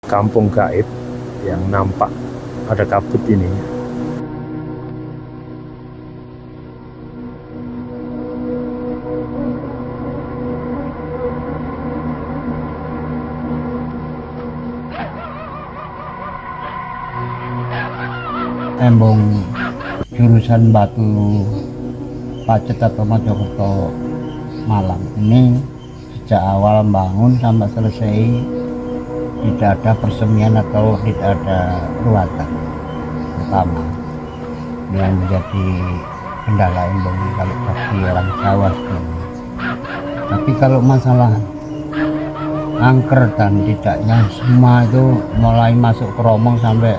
kampung gaib yang nampak ada kabut ini. Tembung jurusan Batu Pacet atau Mojokerto Malang ini sejak awal bangun sampai selesai tidak ada persemian atau tidak ada ruatan pertama yang menjadi kendala embung kalau bagi orang Jawa sebenarnya. Tapi kalau masalah angker dan tidaknya semua itu mulai masuk ke Romong sampai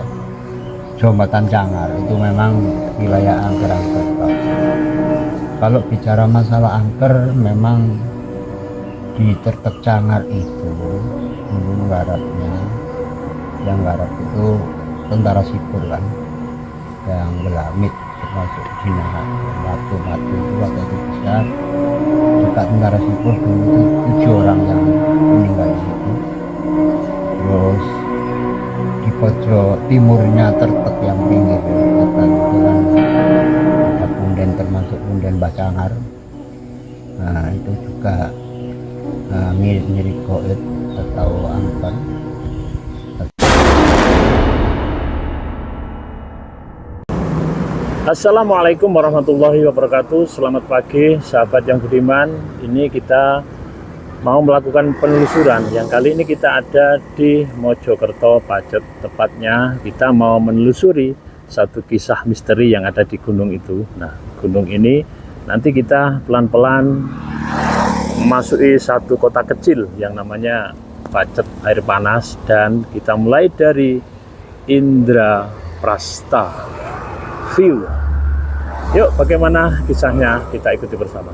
Jombatan Cangar itu memang wilayah angker-angker. Kalau bicara masalah angker, memang di Tertek Cangar itu dulu garapnya, yang garap itu tentara sipil kan, yang Belamit termasuk Cina batu-batu itu waktu itu besar. Juga tentara sipil dulu itu 7 orang yang meninggal di situ. Terus di pojok timurnya Tertek yang pinggir jalan ada punden, termasuk punden Bacangar. Nah itu juga mirip-mirip goib atau angker. Assalamualaikum warahmatullahi wabarakatuh. Selamat pagi sahabat yang budiman. Ini kita mau melakukan penelusuran. Yang kali ini kita ada di Mojokerto Pacet. Tepatnya kita mau menelusuri satu kisah misteri yang ada di gunung itu. Nah, gunung ini nanti kita pelan-pelan memasuki satu kota kecil yang namanya Pacet Air Panas, dan kita mulai dari Indraprasta View. Yuk, bagaimana kisahnya, kita ikuti bersama.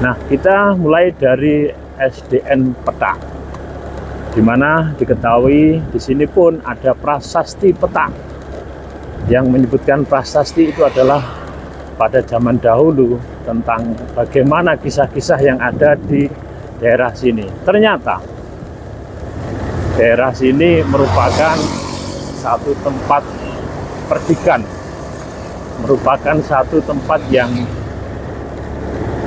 Nah, kita mulai dari SDN Petak, di mana diketahui di sini pun ada prasasti Petak yang menyebutkan prasasti itu adalah pada zaman dahulu tentang bagaimana kisah-kisah yang ada di daerah sini. Ternyata daerah sini merupakan satu tempat perdikan, merupakan satu tempat yang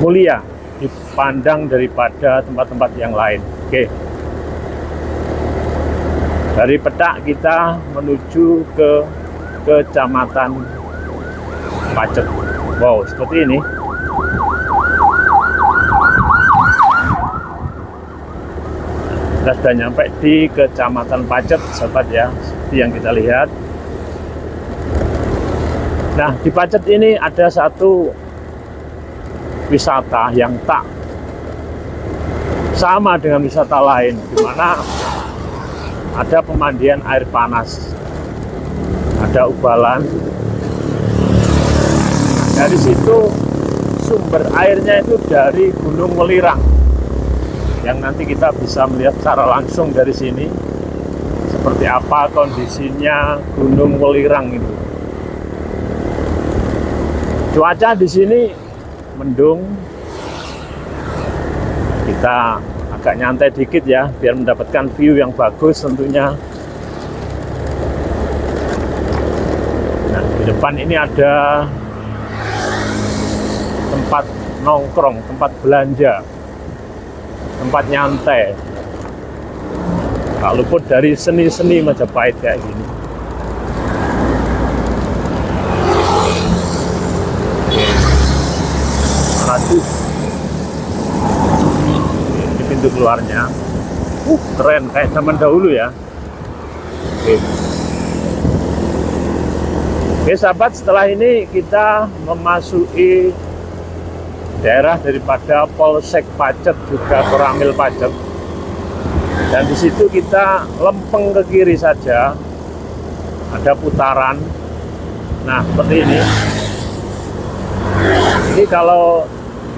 mulia dipandang daripada tempat-tempat yang lain. Oke. Dari Petak kita menuju ke Kecamatan Pacet. Wow, seperti ini. Kita sudah nyampe di Kecamatan Pacet, sahabat ya, seperti yang kita lihat. Nah, di Pacet ini ada satu wisata yang tak sama dengan wisata lain, di mana ada pemandian air panas, ada ubalan. Dari situ sumber airnya itu dari Gunung Welirang, yang nanti kita bisa melihat secara langsung dari sini seperti apa kondisinya Gunung Welirang itu. Cuaca di sini mendung, kita agak nyantai dikit ya biar mendapatkan view yang bagus tentunya. Nah, di depan ini ada tempat nongkrong, tempat belanja, tempat nyantai. Tak luput dari seni-seni Majapahit kayak gini. Lanjut di pintu keluarnya, keren kayak zaman dahulu ya. Oke sahabat, setelah ini kita memasuki daerah daripada Polsek Pacet, juga Koramil Pacet, dan di situ kita lempeng ke kiri saja, ada putaran. Nah seperti ini. Ini kalau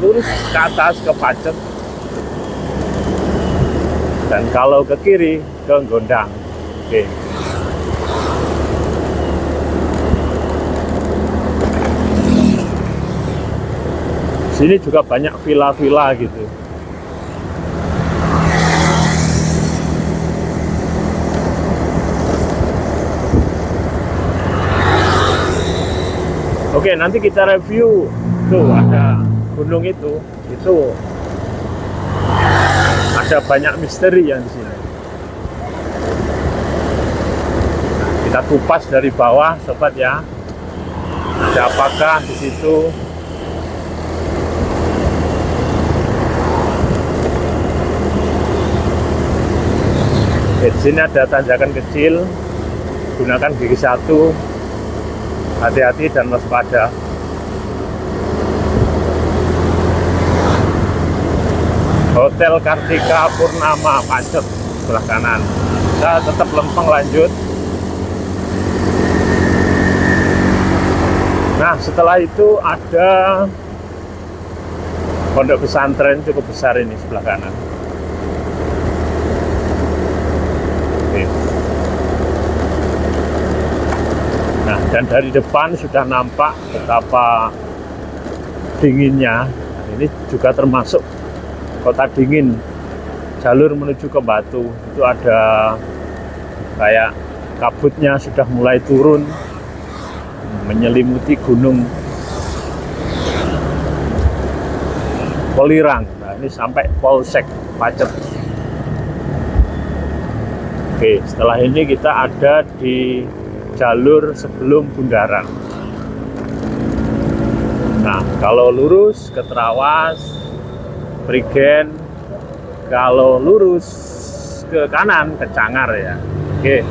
lurus ke atas ke Pacet, dan kalau ke kiri ke Gondang. Oke. Sini juga banyak villa-villa gitu. Oke, nanti kita review. Tuh ada gunung itu ada banyak misteri yang di sini. Kita kupas dari bawah, sobat ya. Ada apakah di situ? Di sini ada tanjakan kecil, gunakan gigi satu, hati-hati dan waspada. Hotel Kartika Purnama Pacet sebelah kanan. Kita tetap lempeng lanjut. Nah, setelah itu ada pondok pesantren cukup besar ini sebelah kanan. Oke. Nah, dan dari depan sudah nampak betapa dinginnya. Ini juga termasuk kota dingin. Jalur menuju ke Batu itu ada kayak kabutnya sudah mulai turun menyelimuti gunung Welirang. Nah, ini sampai Polsek Pacet. Oke, setelah ini kita ada di jalur sebelum Bundaran. Nah, kalau lurus ke Trawas, Prigen, kalau lurus ke kanan ke Cangar ya. Oke,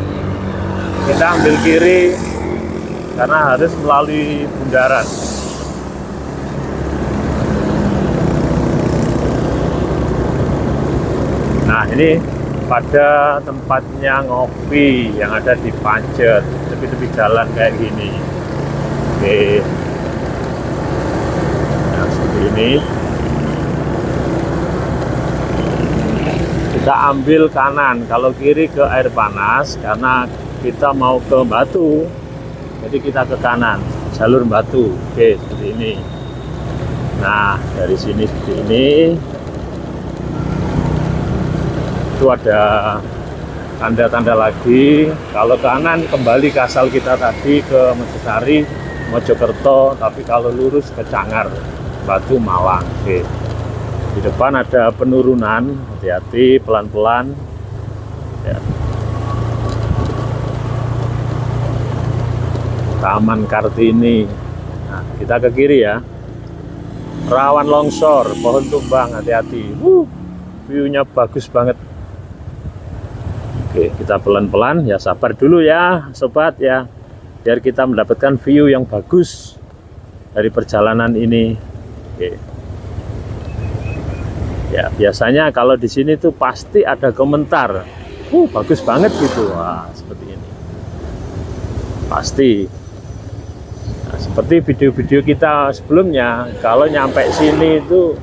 kita ambil kiri karena harus melalui Bundaran. Nah, ini pada tempatnya ngopi yang ada di Pacet, tepi-tepi jalan kayak gini. Oke, nah seperti ini. Kita ambil kanan, kalau kiri ke air panas karena kita mau ke Batu, jadi kita ke kanan, jalur Batu. Oke, seperti ini. Nah, dari sini seperti ini. Itu ada tanda-tanda lagi. Kalau kanan kembali ke asal kita tadi ke Mojosari, Mojokerto, tapi kalau lurus ke Cangar, Batu, Malang. Oke. Di depan ada penurunan, hati-hati, pelan-pelan. Ya. Taman Kartini. Nah, kita ke kiri ya. Rawan longsor, pohon tumbang, hati-hati. View-nya bagus banget. Oke, kita pelan-pelan, ya sabar dulu ya, sobat ya. Biar kita mendapatkan view yang bagus dari perjalanan ini. Oke. Ya, biasanya kalau di sini tuh pasti ada komentar. Bagus banget gitu. Wah, seperti ini. Pasti. Nah, seperti video-video kita sebelumnya, kalau nyampe sini itu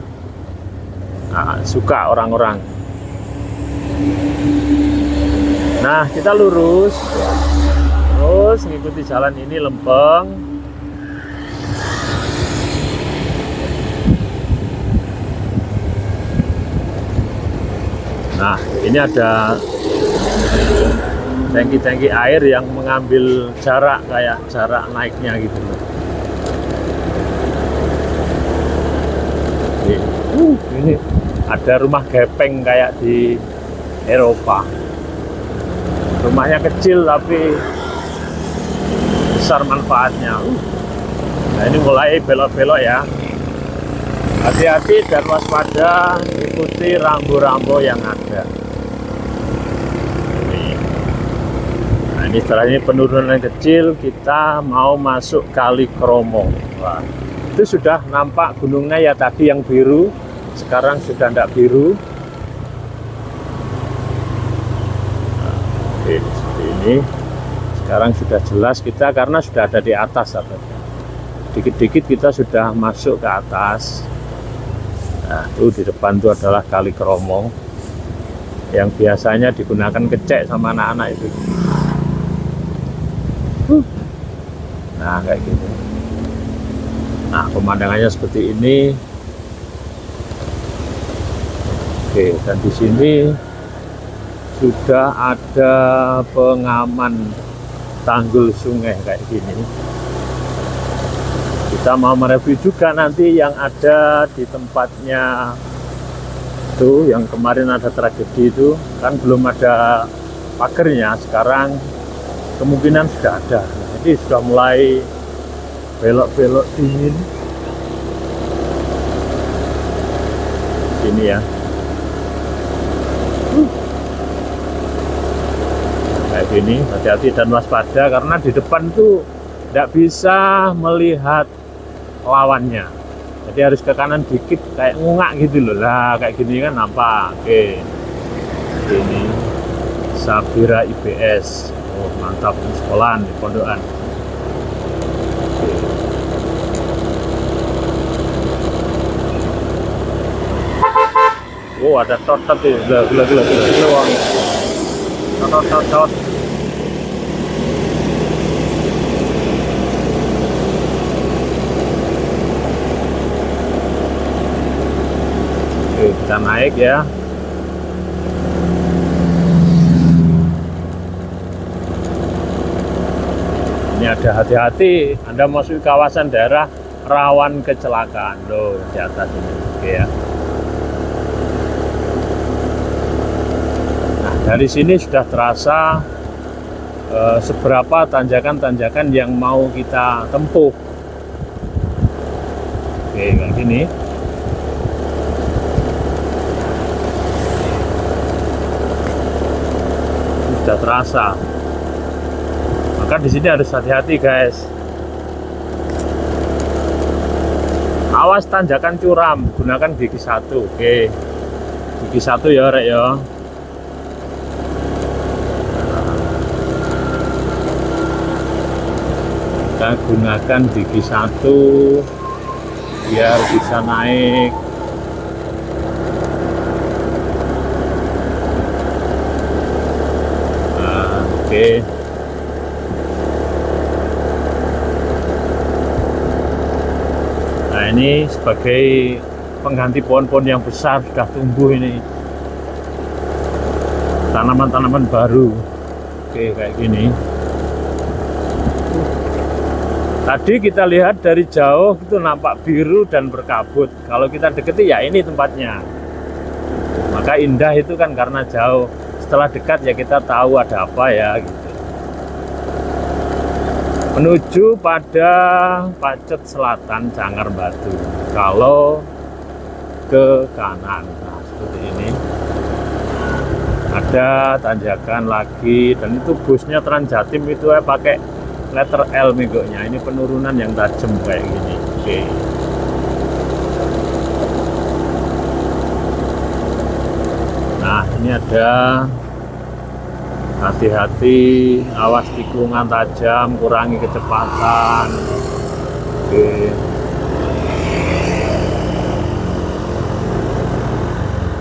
suka orang-orang. Nah, kita lurus. Terus ngikuti jalan ini lempeng. Nah, ini ada tangki-tangki air yang mengambil jarak, kayak jarak naiknya gitu. Ini ada rumah gepeng kayak di Eropa. Rumahnya kecil tapi besar manfaatnya. Nah, ini mulai belok-belok ya. Hati-hati dan waspada, ikuti rambu-rambu yang ada. Nah, ini setelah ini penurunan kecil, kita mau masuk Kali Kromo. Wah, itu sudah nampak gunungnya ya tadi yang biru, sekarang sudah tidak biru. Nah, oke, seperti ini. Sekarang sudah jelas kita karena sudah ada di atas. Dikit-dikit kita sudah masuk ke atas. Nah, itu di depan itu adalah Kali Kromo yang biasanya digunakan kecek sama anak-anak itu. Nah, kayak gitu. Nah, pemandangannya seperti ini. Oke, dan di sini sudah ada pengaman tanggul sungai kayak gini. Kita mau mereview juga nanti yang ada di tempatnya tuh, yang kemarin ada tragedi itu kan belum ada pagernya, sekarang kemungkinan sudah ada. Jadi sudah mulai belok-belok dingin sini ya. Kayak gini, hati-hati dan waspada karena di depan tuh tidak bisa melihat lawannya, jadi harus ke kanan dikit kayak ngungak gitu loh. Lah kayak gini kan nampak. Oke, ini Sabira IBS. Oh mantap, di sekolahan di pondokan. Oh ada totot ya, gila tot. Oke, kita naik ya. Ini ada hati-hati, Anda masuk kawasan daerah rawan kecelakaan loh di atas ini. Oke ya. Nah, dari sini sudah terasa seberapa tanjakan-tanjakan yang mau kita tempuh. Oke, kayak gini. Sudah terasa. Maka di sini harus hati-hati, guys. Awas tanjakan curam, gunakan gigi 1. Oke. Gigi 1 ya, rek ya. Kita gunakan gigi 1 biar bisa naik. Oke. Nah ini sebagai pengganti pohon-pohon yang besar sudah tumbuh ini, tanaman-tanaman baru. Oke, kayak gini. Tadi kita lihat dari jauh itu nampak biru dan berkabut. Kalau kita deketi ya ini tempatnya. Maka indah itu kan karena jauh. Setelah dekat ya kita tahu ada apa ya gitu. Menuju pada Pacet Selatan Cangkarbatu. Kalau ke kanan, nah seperti ini. Ada tanjakan lagi dan itu busnya Transjatim itu pakai letter L minggunya. Ini penurunan yang tajam kayak gini. Oke. Nah ini ada hati-hati, awas tikungan tajam, kurangi kecepatan. Oke.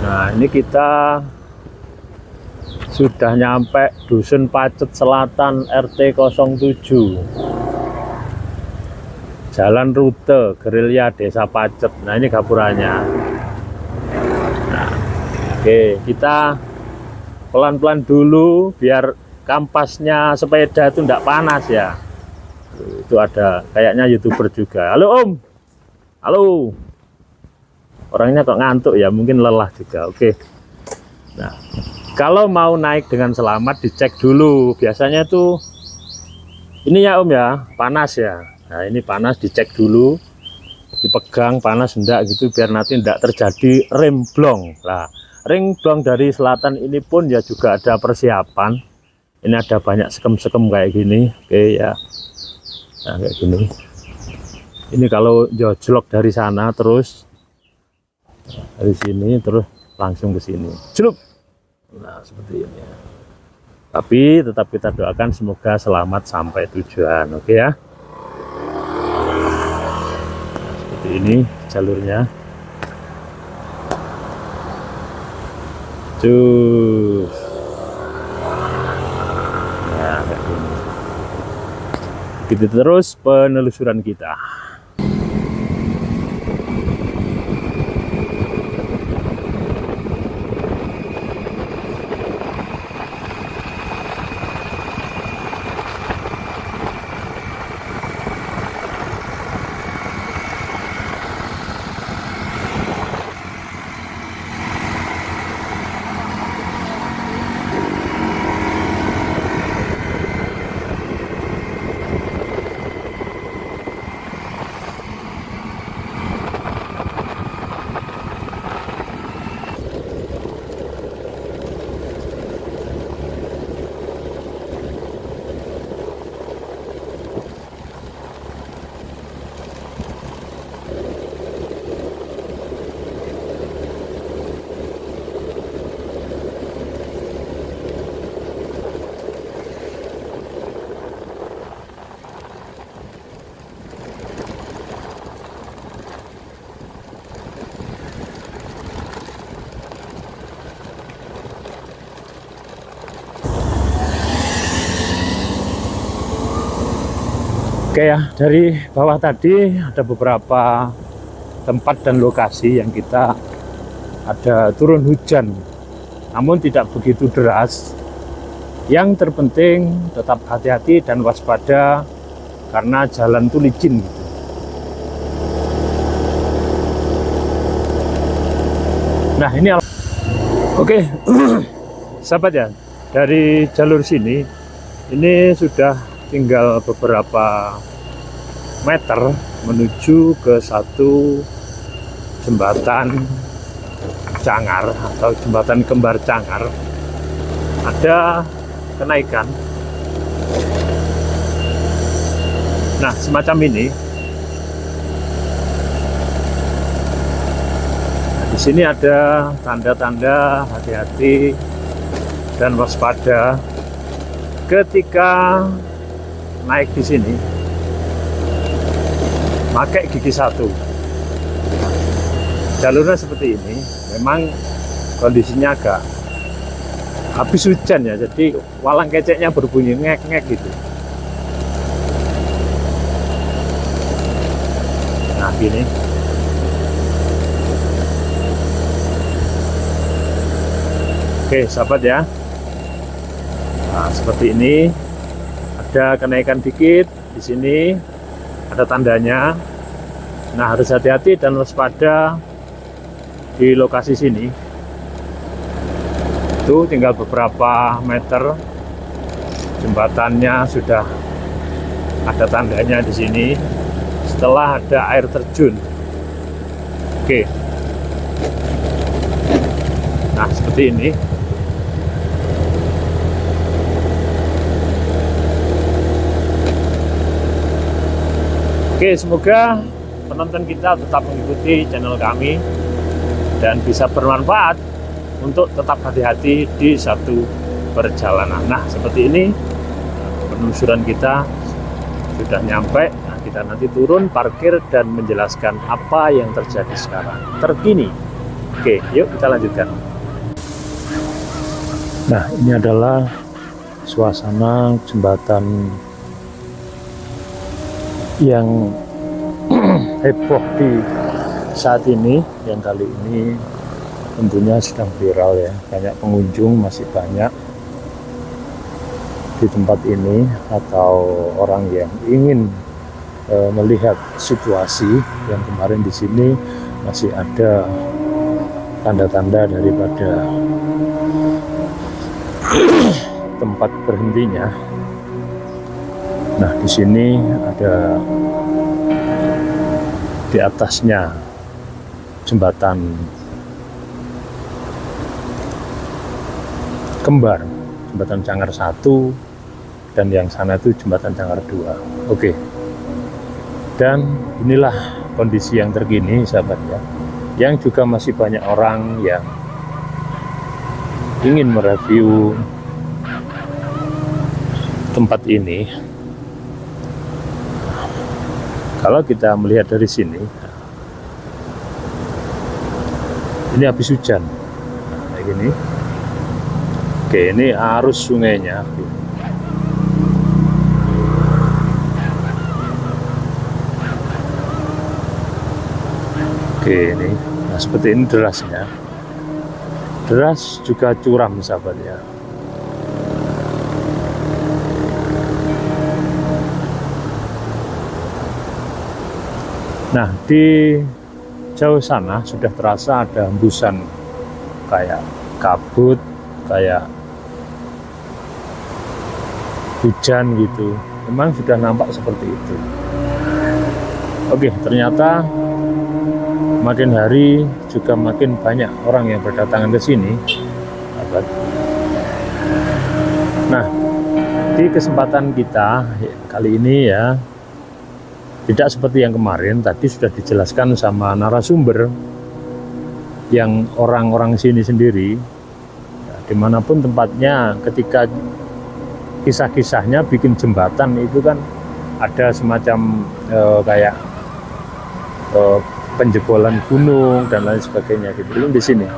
Nah ini kita sudah nyampe Dusun Pacet Selatan RT 07, jalan rute gerilya Desa Pacet. Nah ini gapurannya. Nah, oke, kita pelan-pelan dulu biar kampasnya sepeda itu enggak panas ya. Itu ada kayaknya YouTuber juga. Halo Om. Halo. Orangnya kok ngantuk ya, mungkin lelah juga. Oke. Nah, kalau mau naik dengan selamat dicek dulu. Biasanya tuh ini ya Om ya, panas ya. Nah, ini panas dicek dulu. Dipegang panas enggak gitu biar nanti enggak terjadi remblong. Lah, ringblong dari selatan ini pun ya juga ada persiapan. Ini ada banyak sekem-sekem kayak gini. Oke ya. Nah kayak gini. Ini kalau jojlok dari sana terus dari sini terus langsung ke sini. Celup. Nah seperti ini ya. Tapi tetap kita doakan semoga selamat sampai tujuan. Oke ya. Nah, seperti ini jalurnya. Cus. Nah, kayak gini. Gitu terus penelusuran kita. Oke ya, dari bawah tadi ada beberapa tempat dan lokasi yang kita ada turun hujan, namun tidak begitu deras. Yang terpenting tetap hati-hati dan waspada karena jalan itu licin gitu. Nah ini oke. Sahabat ya, dari jalur sini ini sudah tinggal beberapa meter menuju ke satu jembatan Cangar atau jembatan kembar Cangar. Ada kenaikan. Nah semacam ini. Di sini ada tanda-tanda hati-hati dan waspada ketika naik di sini. Pakai gigi satu. Jalurnya seperti ini. Memang kondisinya agak habis hujan ya, jadi walang keceknya berbunyi ngek-ngek gitu. Nah gini. Oke sahabat ya, nah seperti ini, ada kenaikan dikit di sini, ada tandanya. Nah harus hati-hati dan waspada di lokasi sini. Itu tinggal beberapa meter, jembatannya sudah ada tandanya di sini. Setelah ada air terjun. Oke. Nah seperti ini. Oke, semoga penonton kita tetap mengikuti channel kami dan bisa bermanfaat untuk tetap hati-hati di satu perjalanan. Nah, seperti ini penelusuran kita sudah nyampe. Nah, kita nanti turun, parkir, dan menjelaskan apa yang terjadi sekarang terkini. Oke, yuk kita lanjutkan. Nah, ini adalah suasana jembatan yang heboh di saat ini, yang kali ini tentunya sedang viral ya. Banyak pengunjung, masih banyak di tempat ini, atau orang yang ingin melihat situasi yang kemarin di sini masih ada tanda-tanda daripada tempat berhentinya. Nah, di sini ada di atasnya jembatan kembar, jembatan Cangar 1, dan yang sana itu jembatan Cangar 2. Oke. Dan inilah kondisi yang terkini sahabat ya. Yang juga masih banyak orang yang ingin mereview tempat ini. Kalau kita melihat dari sini, ini habis hujan, nah, kayak gini. Oke, ini arus sungainya. Oke, ini, nah seperti ini derasnya. Deras juga curam sahabat ya. Nah, di jauh sana sudah terasa ada hembusan kayak kabut, kayak hujan gitu. Memang sudah nampak seperti itu. Oke, ternyata makin hari juga makin banyak orang yang berdatangan ke sini. Nah, di kesempatan kita kali ini ya, tidak seperti yang kemarin, tadi sudah dijelaskan sama narasumber yang orang-orang sini sendiri, ya, dimanapun tempatnya, ketika kisah-kisahnya bikin jembatan itu kan ada semacam kayak penjebolan gunung dan lain sebagainya gitu. Belum di sini.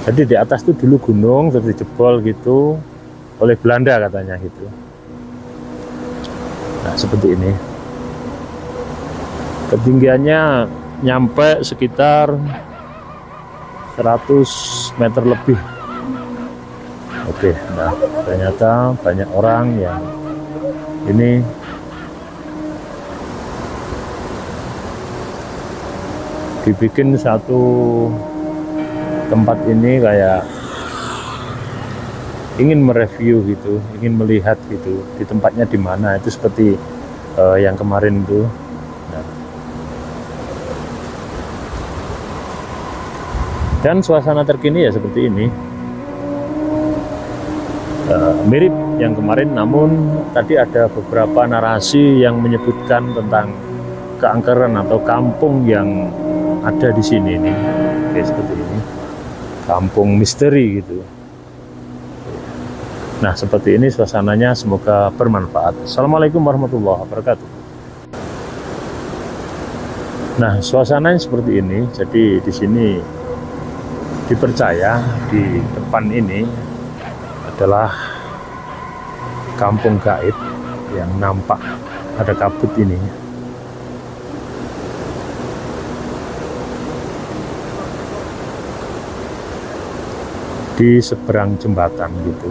Jadi di atas itu dulu gunung terus dijebol gitu oleh Belanda katanya gitu. Nah, seperti ini. Ketinggiannya nyampe sekitar 100 meter lebih. Oke, nah ternyata banyak orang yang ini dibikin satu tempat ini kayak ingin mereview gitu, ingin melihat gitu di tempatnya di mana. Itu seperti yang kemarin tuh. Nah. Dan suasana terkini ya seperti ini. Mirip yang kemarin, namun tadi ada beberapa narasi yang menyebutkan tentang keangkeran atau kampung yang ada di sini nih. Oke, seperti ini. Kampung misteri gitu. Nah, seperti ini suasananya, semoga bermanfaat. Assalamualaikum warahmatullahi wabarakatuh. Nah, suasananya seperti ini. Jadi di sini dipercaya di depan ini adalah kampung gaib yang nampak ada kabut ini. Di seberang jembatan gitu.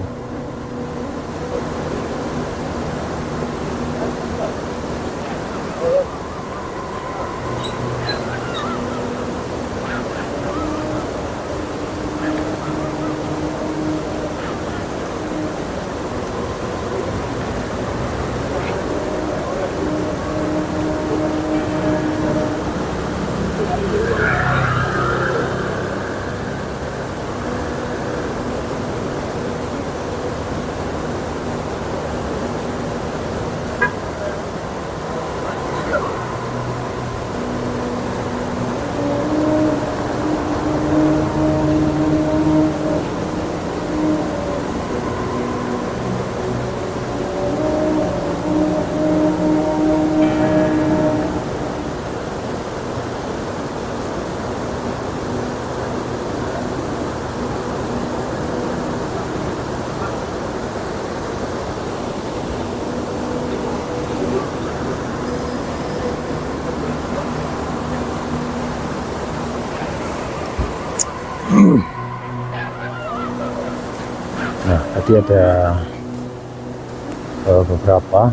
Nah, tadi ada beberapa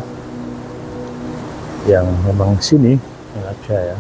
yang memang sini yang ada ya.